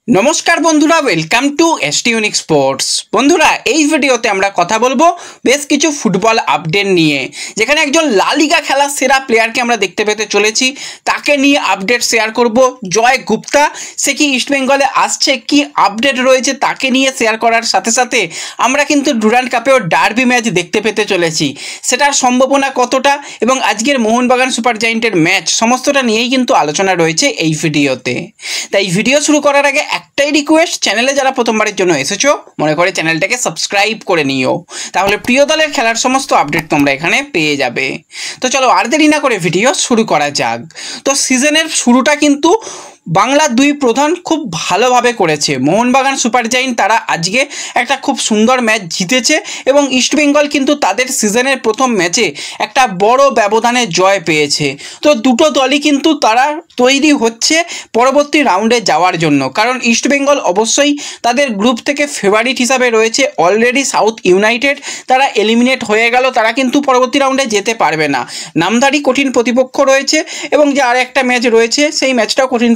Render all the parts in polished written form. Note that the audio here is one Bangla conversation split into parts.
নমস্কার বন্ধুরা, welcome to ST unique sports. বন্ধুরা, এই ভিডিওতে আমরা কথা বলবো বেশ কিছু ফুটবল আপডেট নিয়ে, যেখানে একজন লা লিগা খেলার সেরা প্লেয়ারকে আমরা দেখতে পেতে চলেছি। তাকে নিয়ে আপডেট শেয়ার করব। জয় গুপ্তা, সে কি ইস্টবেঙ্গলে আসছে, কি আপডেট রয়েছে তাকে নিয়ে শেয়ার করার সাথে সাথে আমরা কিন্তু ডুরান্ড কাপেও ডার্বি ম্যাচ দেখতে পেতে চলেছি। সেটার সম্ভাবনা কতটা এবং আজকের মোহনবাগান সুপার জায়েন্টের ম্যাচ সমস্তটা নিয়েই কিন্তু আলোচনা রয়েছে এই ভিডিওতে। তাই ভিডিও শুরু করার আগে একটাই রিকোয়েস্ট, চ্যানেলে যারা প্রথমবারের জন্য এসেছো মনে করে চ্যানেলটাকে সাবস্ক্রাইব করে নিও, তাহলে প্রিয় দলের খেলার সমস্ত আপডেট তোমরা এখানে পেয়ে যাবে। তো চলো আর দেরি না করে ভিডিও শুরু করা যাক। তো সিজনের শুরুটা কিন্তু বাংলার দুই প্রধান খুব ভালোভাবে করেছে। মোহনবাগান সুপার জায়েন্ট তারা আজকে একটা খুব সুন্দর ম্যাচ জিতেছে এবং ইস্টবেঙ্গল কিন্তু তাদের সিজনের প্রথম ম্যাচে একটা বড় ব্যবধানে জয় পেয়েছে। তো দুটো দলই কিন্তু তারা তৈরি হচ্ছে পরবর্তী রাউন্ডে যাওয়ার জন্য, কারণ ইস্টবেঙ্গল অবশ্যই তাদের গ্রুপ থেকে ফেভারিট হিসাবে রয়েছে। অলরেডি সাউথ ইউনাইটেড তারা এলিমিনেট হয়ে গেল, তারা কিন্তু পরবর্তী রাউন্ডে যেতে পারবে না। নামধারী কঠিন প্রতিপক্ষ রয়েছে এবং যে আর একটা ম্যাচ রয়েছে সেই ম্যাচটাও কঠিন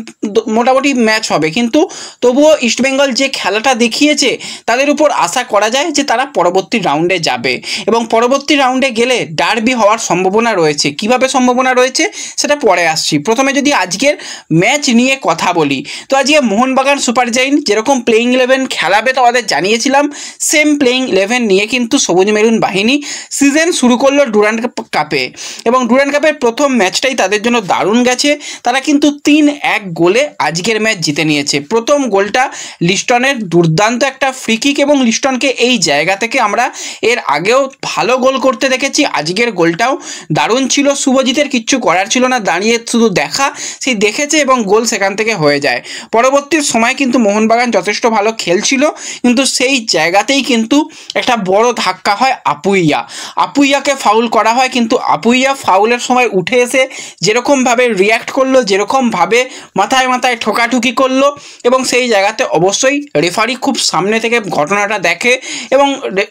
মোটামুটি ম্যাচ হবে, কিন্তু তবুও ইস্টবেঙ্গল যে খেলাটা দেখিয়েছে তাদের উপর আশা করা যায় যে তারা পরবর্তী রাউন্ডে যাবে এবং পরবর্তী রাউন্ডে গেলে ডার্বি হওয়ার সম্ভাবনা রয়েছে। কিভাবে সম্ভাবনা রয়েছে সেটা পরে আসছি। প্রথমে যদি আজকের ম্যাচ নিয়ে কথা বলি, তো আজকে মোহনবাগান সুপার জায়েন্ট যেরকম প্লেইং 11 খেলাবে তোমাদের জানিয়েছিলাম, সেম প্লেইং 11 নিয়ে কিন্তু সবুজ মেরুন বাহিনী সিজন শুরু করলো ডুরান্ড কাপে এবং ডুরান্ড কাপের প্রথম ম্যাচটাই তাদের জন্য দারুণ গেছে। তারা কিন্তু 3-1 গোলে আজকের ম্যাচ জিতে নিয়েছে। প্রথম গোলটা লিস্টনের দুর্দান্ত একটা ফ্রি কিক এবং লিস্টনকে এই জায়গা থেকে আমরা এর আগেও ভালো গোল করতে দেখেছি। আজকের গোলটাও দারুণ ছিল। শুভজিতের কিচ্ছু করার ছিল না, দাঁড়িয়ে শুধু দেখা, সেই দেখেছে এবং গোল সেখান থেকে হয়ে যায়। পরবর্তী সময় কিন্তু মোহনবাগান যথেষ্ট ভালো খেলছিল, কিন্তু সেই জায়গাতেই কিন্তু একটা বড় ধাক্কা হয়। আপুইয়াকে ফাউল করা হয়, কিন্তু আপুইয়া ফাউলের সময় উঠে এসে যেরকমভাবে রিয়্যাক্ট করলো, যেরকমভাবে মাথায় ঠোকাঠুকি করলো এবং সেই জায়গাতে অবশ্যই রেফারি খুব সামনে থেকে ঘটনাটা দেখে এবং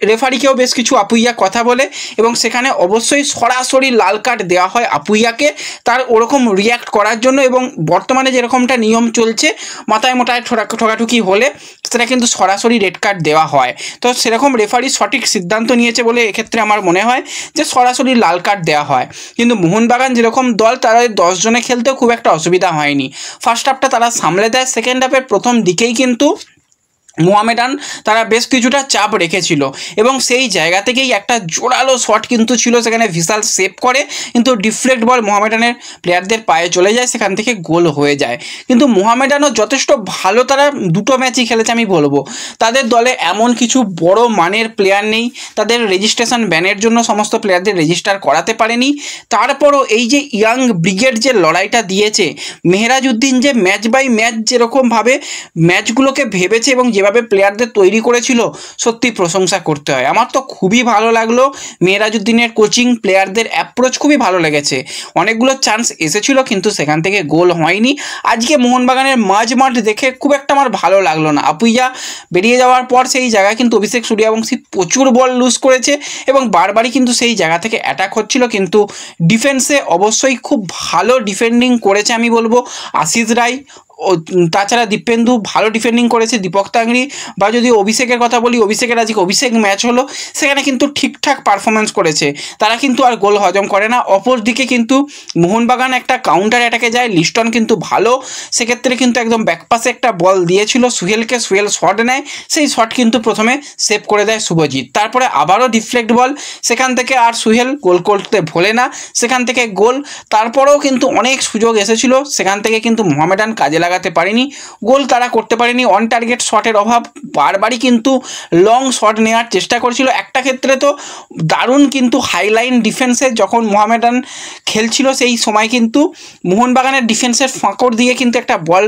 রেফারিকেও বেশ কিছু আপুইয়া কথা বলে এবং সেখানে অবশ্যই সরাসরি লাল কার্ড দেওয়া হয় আপুইয়াকে তার ওরকম রিয়্যাক্ট করার জন্য। এবং বর্তমানে যেরকমটা নিয়ম চলছে, মাথায় ঠোকাঠুকি হলে সেটা কিন্তু সরাসরি রেড কার্ড দেওয়া হয়। তো সেরকম রেফারি সঠিক সিদ্ধান্ত নিয়েছে বলে এক্ষেত্রে আমার মনে হয় যে সরাসরি লাল কার্ড দেওয়া হয়। কিন্তু মোহনবাগান যেরকম দল, তারা 10 জনে খেলতেও খুব একটা অসুবিধা হয়নি। ফার্স্ট হাফটা তারা সামলে দেয়। সেকেন্ড হাফের প্রথম দিকেই কিন্তু মোহামেডান তারা বেশ কিছুটা চাপ রেখেছিল এবং সেই জায়গা থেকেই একটা জোরালো শট কিন্তু ছিল, সেখানে ভিশাল সেভ করে, কিন্তু ডিফ্লেক্ট বল মোহামেডানের প্লেয়ারদের পায়ে চলে যায়, সেখান থেকে গোল হয়ে যায়। কিন্তু মোহামেডানও যথেষ্ট ভালো, তারা দুটো ম্যাচই খেলেছে আমি বলবো। তাদের দলে এমন কিছু বড় মানের প্লেয়ার নেই, তাদের রেজিস্ট্রেশন ব্যানের জন্য সমস্ত প্লেয়ারদের রেজিস্টার করাতে পারেনি। তারপরও এই যে ইয়াং ব্রিগেড যে লড়াইটা দিয়েছে, মেহরাজউদ্দিন যে ম্যাচ বাই ম্যাচ যেরকমভাবে ম্যাচগুলোকে ভেবেছে এবং যেভাবে প্লেয়ারদের তৈরি করেছিল, সত্যি প্রশংসা করতে হয়। আমার তো খুবই ভালো লাগলো মেহরাজউদ্দিনের কোচিং, প্লেয়ারদের অ্যাপ্রোচ খুবই ভালো লেগেছে। অনেকগুলো চান্স এসেছিল কিন্তু সেখান থেকে গোল হয়নি। আজকে মোহনবাগানের মাঝমাঠ দেখে খুব একটা আমার ভালো লাগলো না। আপুইয়া বেরিয়ে যাওয়ার পর সেই জায়গায় কিন্তু অভিষেক সূর্যবংশী প্রচুর বল লুজ করেছে এবং বারবারই কিন্তু সেই জায়গা থেকে অ্যাটাক হচ্ছিল, কিন্তু ডিফেন্সে অবশ্যই খুব ভালো ডিফেন্ডিং করেছে আমি বলবো আশিস রায় ও তাছাড়া দীপেন্দু ভালো ডিফেন্ডিং করেছে, দীপক তাংরি বা যদি অভিষেকের কথা বলি, অভিষেকের আজকে অভিষেক ম্যাচ হলো, সেখানে কিন্তু ঠিকঠাক পারফরমেন্স করেছে। তারা কিন্তু আর গোল হজম করে না। অপর দিকে কিন্তু মোহনবাগান একটা কাউন্টার অ্যাটাকে যায়, লিস্টন কিন্তু ভালো, সেক্ষেত্রে কিন্তু একদম ব্যাকপাসে একটা বল দিয়েছিল সুহেলকে, সুহেল শট নেয়, সেই শট কিন্তু প্রথমে সেভ করে দেয় শুভজিৎ, তারপরে আবারও ডিফ্লেক্ট বল, সেখান থেকে আর সুহেল গোল করতে ভোলে না, সেখান থেকে গোল। তারপরেও কিন্তু অনেক সুযোগ এসেছিল, সেখান থেকে কিন্তু মোহামেডান কাজে লাগাতে পারেনি, গোল তারা করতে পারেনি। অন টার্গেট শটের অভাব, বারবারই কিন্তু লং শট নেওয়ার চেষ্টা করেছিল। একটা ক্ষেত্রে তো দারুণ কিন্তু হাইলাইন ডিফেন্সে যখন মোহামেডান খেলছিল, সেই সময় কিন্তু মোহনবাগানের ডিফেন্সের ফাঁকড় দিয়ে কিন্তু একটা বল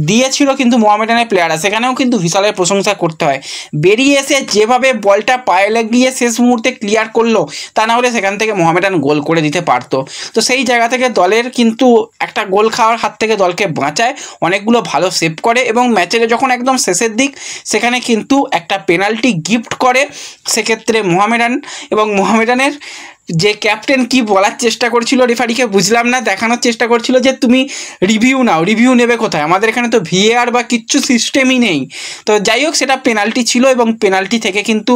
দিয়েছিল কিন্তু মোহামেডানের প্লেয়াররা, সেখানেও কিন্তু ভিশালের প্রশংসা করতে হয়। বেরিয়ে এসে যেভাবে বলটা পায়ে লাগিয়ে শেষ মুহূর্তে ক্লিয়ার করলো, তা না হলে সেখান থেকে মোহামেডান গোল করে দিতে পারতো। তো সেই জায়গা থেকে দলের কিন্তু একটা গোল খাওয়ার হাত থেকে দলকে বাঁচায়, অনেকগুলো ভালো সেভ করে এবং ম্যাচের যখন একদম শেষের দিক সেখানে কিন্তু একটা পেনাল্টি গিফট করে, সেক্ষেত্রে মোহামেডান এবং মোহামেডানের যে ক্যাপ্টেন কি বলার চেষ্টা করছিল রেফারিকে বুঝলাম না, দেখানোর চেষ্টা করছিল যে তুমি রিভিউ নাও, রিভিউ নেবে কোথায়, আমাদের এখানে তো ভিএআর বা কিচ্ছু সিস্টেমই নেই। তো যাই হোক, সেটা পেনাল্টি ছিল এবং পেনাল্টি থেকে কিন্তু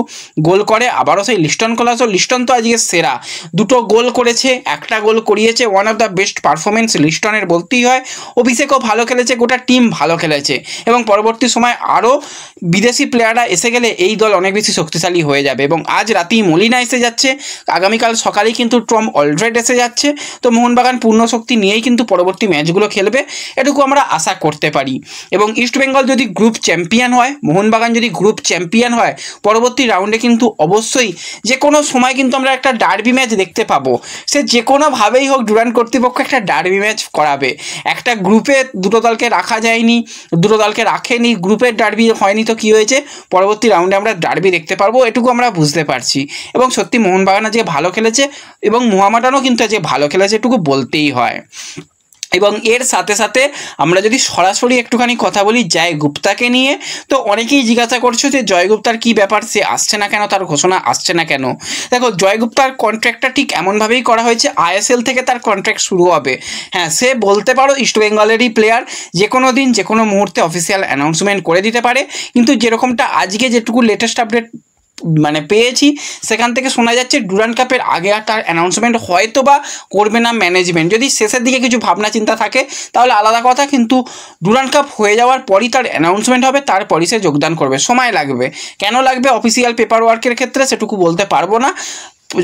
গোল করে আবারও সেই লিস্টন কোলাসো। লিস্টন তো আজকে সেরা, দুটো গোল করেছে, একটা গোল করিয়েছে, one of the best performance লিস্টনের বলতেই হয়। অভিষেকও ভালো খেলেছে, গোটা টিম ভালো খেলেছে এবং পরবর্তী সময় আরও বিদেশি প্লেয়াররা এসে গেলে এই দল অনেক বেশি শক্তিশালী হয়ে যাবে। এবং আজ রাতেই মলিনা এসে যাচ্ছে, আগামীকাল সকালেই কিন্তু টম অলরেড এসে যাচ্ছে। তো মোহনবাগান পূর্ণ শক্তি নিয়েই কিন্তু পরবর্তী ম্যাচগুলো খেলবে, এটুকু আমরা আশা করতে পারি। এবং ইস্টবেঙ্গল যদি গ্রুপ চ্যাম্পিয়ন হয়, মোহনবাগান যদি গ্রুপ চ্যাম্পিয়ন হয়, পরবর্তী রাউন্ডে কিন্তু অবশ্যই যে কোনো সময় কিন্তু আমরা একটা ডার্বি ম্যাচ দেখতে পাবো। সে যে কোনোভাবেই হোক ডুরান্ড কর্তৃপক্ষ একটা ডার্বি ম্যাচ করাবে। একটা গ্রুপে দুটো দলকে রাখা যায়নি, দুটো দলকে রাখেনি, গ্রুপের ডার্বি হয়নি, তো কী হয়েছে, পরবর্তী রাউন্ডে আমরা ডার্বি দেখতে পারবো, এটুকু আমরা বুঝতে পারছি। এবং সত্যি মোহনবাগান আজকে ভালো খেলেছে এবং মোহামেডানও কিন্তু আজকে ভালো খেলেছে, এটুকু বলতেই হয়। এবং এর সাথে সাথে আমরা যদি সরাসরি একটুখানি কথা বলি জয় গুপ্তাকে নিয়ে, তো অনেকেই জিজ্ঞাসা করছো যে জয় গুপ্তার কী ব্যাপার, সে আসছে না কেন, তার ঘোষণা আসছে না কেন। দেখো, জয় গুপ্তার কন্ট্রাক্টটা ঠিক এমনভাবেই করা হয়েছে, আইএসএল থেকে তার কন্ট্রাক্ট শুরু হবে। হ্যাঁ, সে বলতে পারো ইস্টবেঙ্গলেরই প্লেয়ার, যে কোনো দিন যে কোনো মুহূর্তে অফিসিয়াল অ্যানাউন্সমেন্ট করে দিতে পারে। কিন্তু যেরকমটা আজকে যেটুকু লেটেস্ট আপডেট পেয়েছি, সেখান থেকে শোনা যাচ্ছে ডুরান্ড কাপের আগে আর তার অ্যানাউন্সমেন্ট হয়তো বা করবে না ম্যানেজমেন্ট। যদি শেষের দিকে কিছু ভাবনা চিন্তা থাকে তাহলে আলাদা কথা, কিন্তু ডুরান্ড কাপ হয়ে যাওয়ার পরই তার অ্যানাউন্সমেন্ট হবে, তারপরই সে যোগদান করবে। সময় লাগবে, কেন লাগবে অফিসিয়াল পেপার ওয়ার্কের ক্ষেত্রে সেটুকু বলতে পারবো না,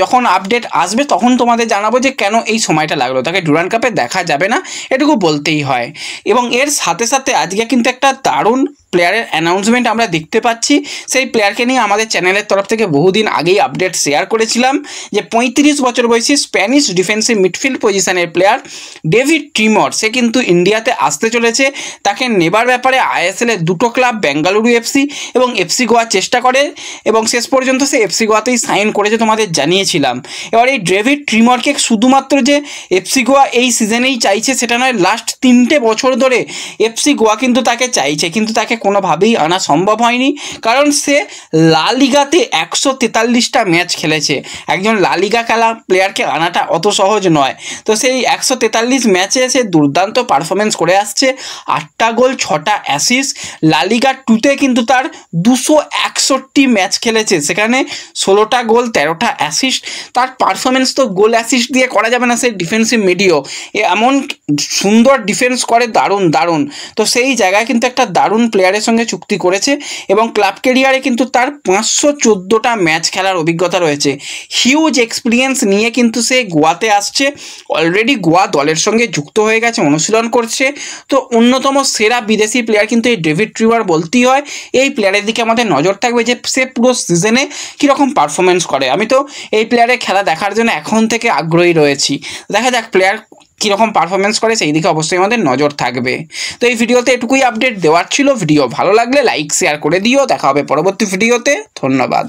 যখন আপডেট আসবে তখন তোমাদের জানাবো যে কেন এই সময়টা লাগলো, তাকে ডুরান্ড কাপে দেখা যাবে না, এটুকু বলতেই হয়। এবং এর সাথে সাথে আজকে কিন্তু একটা দারুণ প্লেয়ারের অ্যানাউন্সমেন্ট আমরা দেখতে পাচ্ছি। সেই প্লেয়ারকে নিয়ে আমাদের চ্যানেলের তরফ থেকে বহুদিন আগেই আপডেট শেয়ার করেছিলাম যে 35 বছর বয়সী স্প্যানিশ ডিফেন্সিভ মিডফিল্ড পজিশনের প্লেয়ার ডেভিড ট্রিমর, সে কিন্তু ইন্ডিয়াতে আসতে চলেছে। তাকে নেবার ব্যাপারে আইএসএলের দুটো ক্লাব বেঙ্গালুরু এফসি এবং এফসি গোয়া চেষ্টা করে এবং শেষ পর্যন্ত সে এফসি গোয়াতেই সাইন করেছে, তোমাদের জানিয়েছিলাম। এবার এই ডেভিড ট্রিমরকে শুধুমাত্র যে এফসি গোয়া এই সিজনেই চাইছে সেটা নয়, লাস্ট 3টে বছর ধরে এফসি গোয়া কিন্তু তাকে চাইছে, কিন্তু তাকে কোনোভাবেই আনা সম্ভব হয়নি, কারণ সে লা লিগাতে 143টা ম্যাচ খেলেছে। একজন লা লিগা খেলা প্লেয়ারকে আনাটা অত সহজ নয়। তো সেই 143 ম্যাচে সে দুর্দান্ত পারফরমেন্স করে আসছে, 8টা গোল 6টা অ্যাসিস্ট। লা লিগা 2তে কিন্তু তার 261 ম্যাচ খেলেছে, সেখানে 16টা গোল 13টা অ্যাসিস্ট। তার পারফরমেন্স তো গোল অ্যাসিস্ট দিয়ে করা যাবে না, সে ডিফেন্সিভ মিডিও এমন সুন্দর ডিফেন্স করে, দারুণ দারুণ। তো সেই জায়গায় কিন্তু একটা দারুণ প্লেয়ারের সঙ্গে চুক্তি করেছে এবং ক্লাব ক্যারিয়ারে কিন্তু তার 514টা ম্যাচ খেলার অভিজ্ঞতা রয়েছে। হিউজ এক্সপিরিয়েন্স নিয়ে কিন্তু সে গোয়াতে আসছে, অলরেডি গোয়া দলের সঙ্গে যুক্ত হয়ে গেছে, অনুশীলন করছে। তো অন্যতম সেরা বিদেশি প্লেয়ার কিন্তু এই ডেভিড ট্রিমর বলতেই হয়। এই প্লেয়ারের দিকে আমাদের নজর থাকবে যে সে পুরো সিজনে কীরকম পারফরমেন্স করে। আমি তো এই প্লেয়ারের খেলা দেখার জন্য এখন থেকে আগ্রহী রয়েছি, দেখা যাক প্লেয়ার কীরকম পারফরমেন্স করে, সেই দিকে অবশ্যই আমাদের নজর থাকবে। তো এই ভিডিওতে এটুকুই আপডেট দেওয়ার ছিল। ভিডিও ভালো লাগলে লাইক শেয়ার করে দিও, দেখা হবে পরবর্তী ভিডিওতে। ধন্যবাদ।